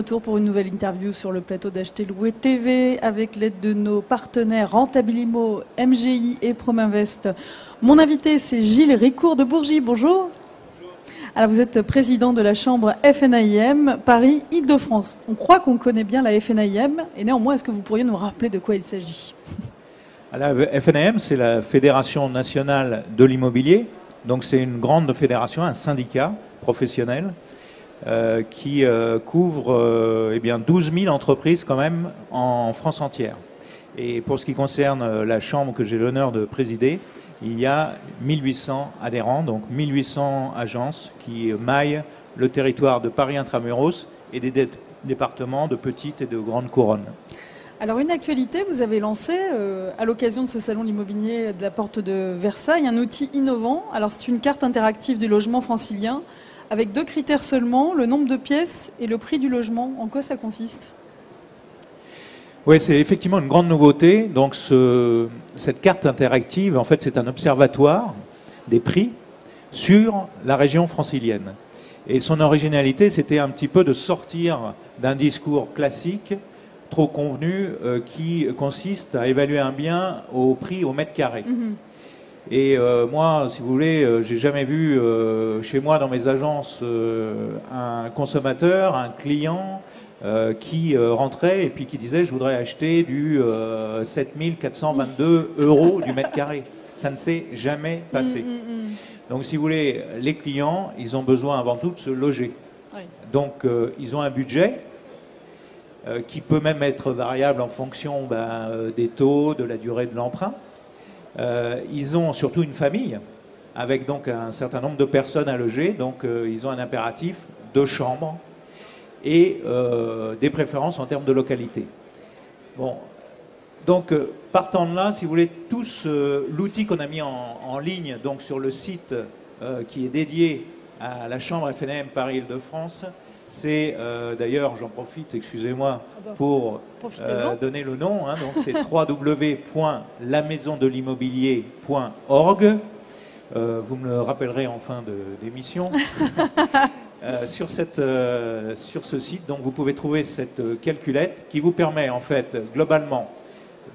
retour pour une nouvelle interview sur le plateau d'Acheter Louer TV avec l'aide de nos partenaires Rentabilimo, MGI et Prominvest. Mon invité, c'est Gilles Ricourt de Bourgie. Bonjour. Alors vous êtes président de la chambre FNAIM Paris-Île-de-France. On croit qu'on connaît bien la FNAIM et néanmoins, est-ce que vous pourriez nous rappeler de quoi il s'agit? La FNAIM, c'est la Fédération nationale de l'immobilier. Donc c'est une grande fédération, un syndicat professionnel qui couvre 12 000 entreprises quand même en France entière. Et pour ce qui concerne la chambre que j'ai l'honneur de présider, il y a 1800 adhérents, donc 1800 agences qui maillent le territoire de Paris Intramuros et des départements de Petite et de Grande Couronne. Alors une actualité, vous avez lancé à l'occasion de ce salon de l'immobilier de la Porte de Versailles un outil innovant. Alors c'est une carte interactive du logement francilien avec 2 critères seulement, le nombre de pièces et le prix du logement. En quoi ça consiste ? Oui, c'est effectivement une grande nouveauté. Donc cette carte interactive, en fait, c'est un observatoire des prix sur la région francilienne. Et son originalité, c'était un petit peu de sortir d'un discours classique, trop convenu, qui consiste à évaluer un bien au prix au mètre carré. Et moi, si vous voulez, j'ai jamais vu chez moi dans mes agences un consommateur, un client qui rentrait et puis qui disait je voudrais acheter du 7 422 € du mètre carré. Ça ne s'est jamais passé. Donc si vous voulez, les clients, ils ont besoin avant tout de se loger. Oui. Donc ils ont un budget qui peut même être variable en fonction des taux, de la durée de l'emprunt. Ils ont surtout une famille avec donc un certain nombre de personnes à loger. Donc ils ont un impératif de chambres et des préférences en termes de localité. Bon, donc partant de là, si vous voulez, tout l'outil qu'on a mis en ligne donc sur le site qui est dédié à la chambre FNAIM Paris-Île-de-France, c'est d'ailleurs, j'en profite, excusez-moi, pour donner le nom, hein, donc c'est www.lamaisondelimmobilier.org. Vous me le rappellerez en fin d'émission. Sur ce site, donc vous pouvez trouver cette calculette qui vous permet en fait globalement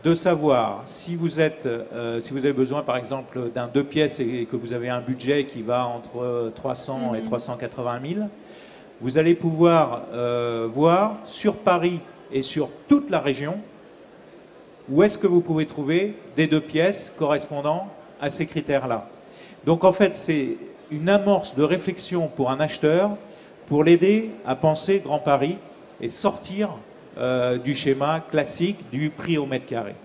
de savoir si vous avez besoin par exemple d'un 2 pièces et que vous avez un budget qui va entre 300 et 380 000, vous allez pouvoir voir sur Paris et sur toute la région où est-ce que vous pouvez trouver des 2 pièces correspondant à ces critères-là. Donc en fait, c'est une amorce de réflexion pour un acheteur pour l'aider à penser Grand Paris et sortir du schéma classique du prix au mètre carré.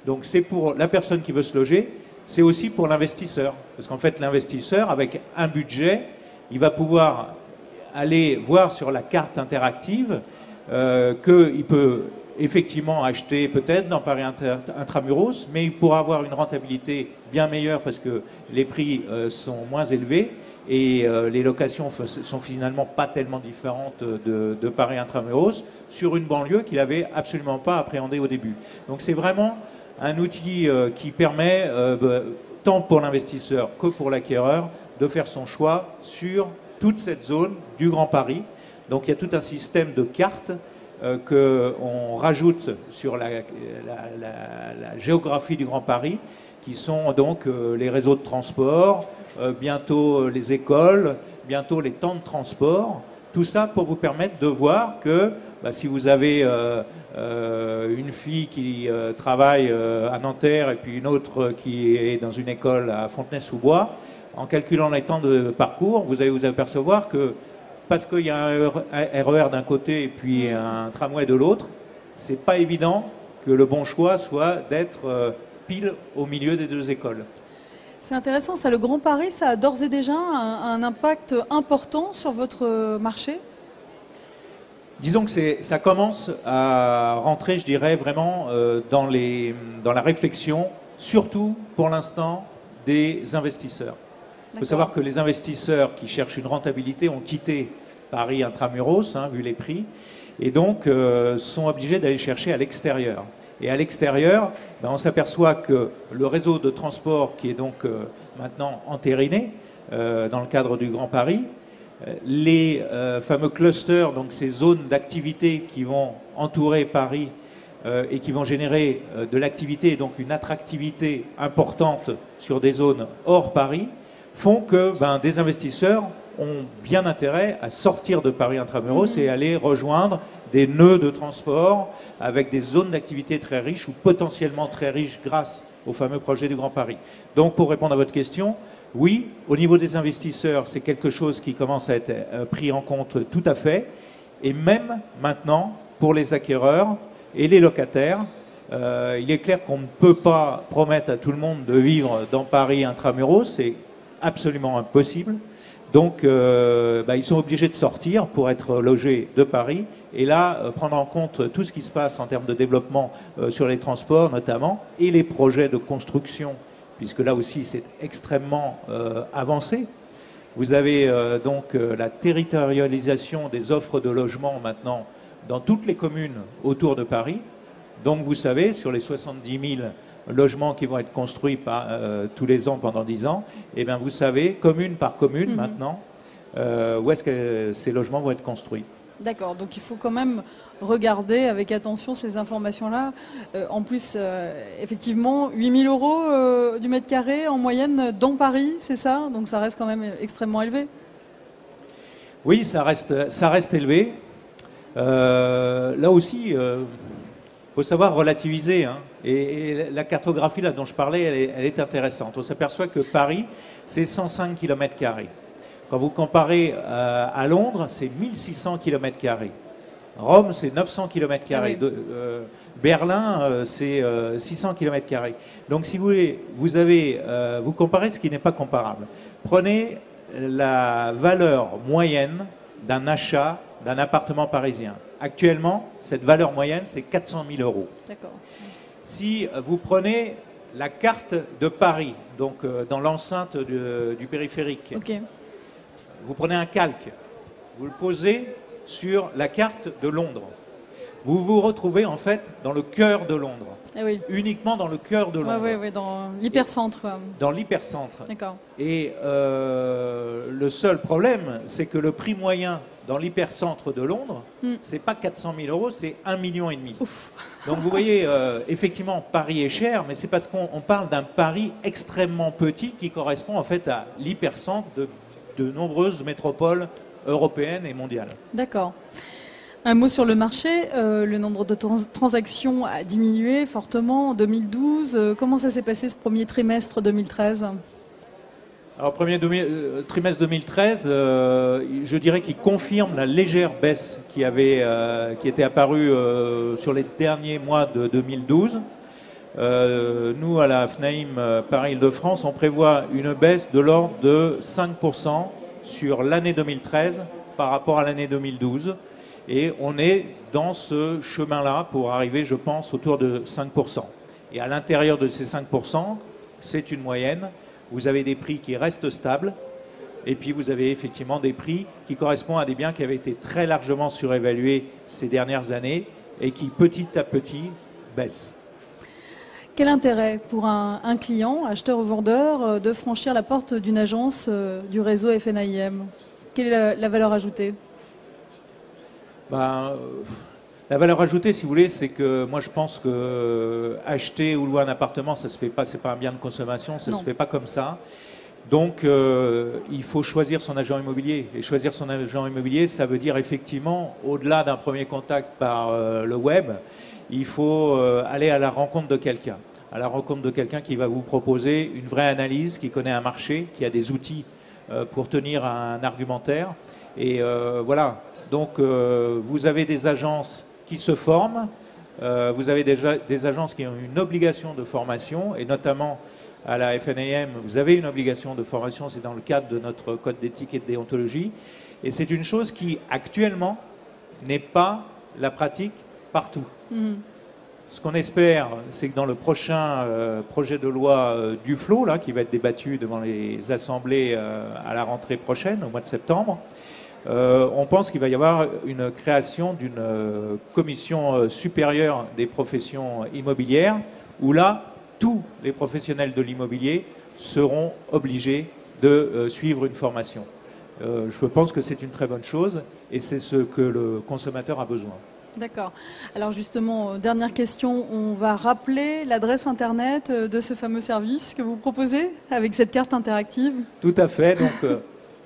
Donc c'est pour la personne qui veut se loger, c'est aussi pour l'investisseur. Parce qu'en fait, l'investisseur, avec un budget, il va pouvoir aller voir sur la carte interactive qu'il peut effectivement acheter peut-être dans Paris Intramuros, mais il pourra avoir une rentabilité bien meilleure parce que les prix sont moins élevés et les locations sont finalement pas tellement différentes de Paris Intramuros sur une banlieue qu'il n'avait absolument pas appréhendée au début. Donc c'est vraiment un outil qui permet, tant pour l'investisseur que pour l'acquéreur, de faire son choix sur toute cette zone du Grand Paris. Donc il y a tout un système de cartes qu'on rajoute sur la géographie du Grand Paris, qui sont donc les réseaux de transport, bientôt les écoles, bientôt les temps de transport. Tout ça pour vous permettre de voir que si vous avez une fille qui travaille à Nanterre et puis une autre qui est dans une école à Fontenay-sous-Bois, en calculant les temps de parcours, vous allez vous apercevoir que parce qu'il y a un RER d'un côté et puis un tramway de l'autre, c'est pas évident que le bon choix soit d'être pile au milieu des 2 écoles. C'est intéressant, ça. Le Grand Paris, ça a d'ores et déjà un impact important sur votre marché ? Disons que ça commence à rentrer, je dirais, vraiment dans la réflexion, surtout pour l'instant, des investisseurs. Il faut savoir que les investisseurs qui cherchent une rentabilité ont quitté Paris Intramuros, vu les prix, et donc sont obligés d'aller chercher à l'extérieur. Et à l'extérieur, on s'aperçoit que le réseau de transport qui est donc maintenant entériné dans le cadre du Grand Paris les fameux clusters, donc ces zones d'activité qui vont entourer Paris et qui vont générer de l'activité et donc une attractivité importante sur des zones hors Paris, font que des investisseurs ont bien intérêt à sortir de Paris intramuros et aller rejoindre des nœuds de transport avec des zones d'activité très riches ou potentiellement très riches grâce au fameux projet du Grand Paris. Donc pour répondre à votre question, oui, au niveau des investisseurs, c'est quelque chose qui commence à être pris en compte tout à fait. Et même maintenant, pour les acquéreurs et les locataires, il est clair qu'on ne peut pas promettre à tout le monde de vivre dans Paris intramuros, c'est absolument impossible. Donc, ils sont obligés de sortir pour être logés de Paris et là, prendre en compte tout ce qui se passe en termes de développement sur les transports notamment et les projets de construction, puisque là aussi c'est extrêmement avancé. Vous avez donc la territorialisation des offres de logement maintenant dans toutes les communes autour de Paris. Donc vous savez, sur les 70 000 logements qui vont être construits tous les ans pendant 10 ans, eh bien vous savez, commune par commune maintenant, où est-ce que ces logements vont être construits. D'accord, donc il faut quand même regarder avec attention ces informations-là. En plus, effectivement, 8 000 € du mètre carré en moyenne dans Paris, c'est ça? Donc ça reste quand même extrêmement élevé. Oui, ça reste élevé. Là aussi, faut savoir relativiser. Hein. Et la cartographie là, dont je parlais, elle est intéressante. On s'aperçoit que Paris, c'est 105 km². Quand vous comparez à Londres, c'est 1600 km². Rome, c'est 900 km². Ah oui. Berlin, c'est 600 km². Donc, si vous voulez, vous comparez ce qui n'est pas comparable. Prenez la valeur moyenne d'un achat d'un appartement parisien. Actuellement, cette valeur moyenne, c'est 400 000 €. D'accord. Si vous prenez la carte de Paris, donc dans l'enceinte du périphérique, okay. Vous prenez un calque, vous le posez sur la carte de Londres. Vous vous retrouvez en fait dans le cœur de Londres. Eh oui. Uniquement dans le cœur de Londres. Oui, dans l'hypercentre. Dans l'hypercentre. D'accord. Et le seul problème, c'est que le prix moyen dans l'hypercentre de Londres, c'est pas 400 000 €, c'est 1,5 million. Ouf. Donc vous voyez, effectivement, Paris est cher, mais c'est parce qu'on parle d'un Paris extrêmement petit qui correspond en fait à l'hypercentre de nombreuses métropoles européennes et mondiales. D'accord. Un mot sur le marché, le nombre de transactions a diminué fortement en 2012. Comment ça s'est passé ce premier trimestre 2013 ? Alors, premier trimestre 2013, je dirais qu'il confirme la légère baisse qui était apparue sur les derniers mois de 2012. Nous, à la FNAIM Paris-Île-de-France, on prévoit une baisse de l'ordre de 5% sur l'année 2013 par rapport à l'année 2012. Et on est dans ce chemin-là pour arriver, je pense, autour de 5%. Et à l'intérieur de ces 5%, c'est une moyenne. Vous avez des prix qui restent stables. Et puis vous avez effectivement des prix qui correspondent à des biens qui avaient été très largement surévalués ces dernières années et qui, petit à petit, baissent. Quel intérêt pour un client, acheteur ou vendeur, de franchir la porte d'une agence du réseau FNAIM? Quelle est la valeur ajoutée? La valeur ajoutée, si vous voulez, c'est que moi je pense que acheter ou louer un appartement, ça se fait pas, c'est pas un bien de consommation, ça se fait pas comme ça. Donc il faut choisir son agent immobilier. Et choisir son agent immobilier, ça veut dire effectivement, au-delà d'un premier contact par le web, il faut aller à la rencontre de quelqu'un. À la rencontre de quelqu'un qui va vous proposer une vraie analyse, qui connaît un marché, qui a des outils pour tenir un argumentaire. Et voilà. Donc vous avez des agences qui se forment, vous avez déjà des agences qui ont une obligation de formation, et notamment à la FNAIM, vous avez une obligation de formation, c'est dans le cadre de notre code d'éthique et de déontologie. Et c'est une chose qui, actuellement, n'est pas la pratique partout. Ce qu'on espère, c'est que dans le prochain projet de loi Duflot, là, qui va être débattu devant les assemblées à la rentrée prochaine, au mois de septembre, on pense qu'il va y avoir une création d'une commission supérieure des professions immobilières, où là, tous les professionnels de l'immobilier seront obligés de suivre une formation. Je pense que c'est une très bonne chose et c'est ce que le consommateur a besoin. D'accord. Alors justement, dernière question, on va rappeler l'adresse internet de ce fameux service que vous proposez avec cette carte interactive. Tout à fait. Donc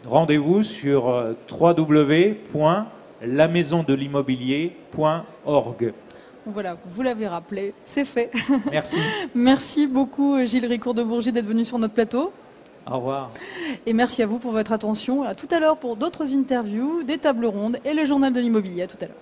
rendez-vous sur www.lamaisondelimmobilier.org. Voilà, vous l'avez rappelé, c'est fait. Merci. Merci beaucoup Gilles Ricourt de Bourgie d'être venu sur notre plateau. Au revoir. Et merci à vous pour votre attention. À tout à l'heure pour d'autres interviews, des tables rondes et le journal de l'immobilier. À tout à l'heure.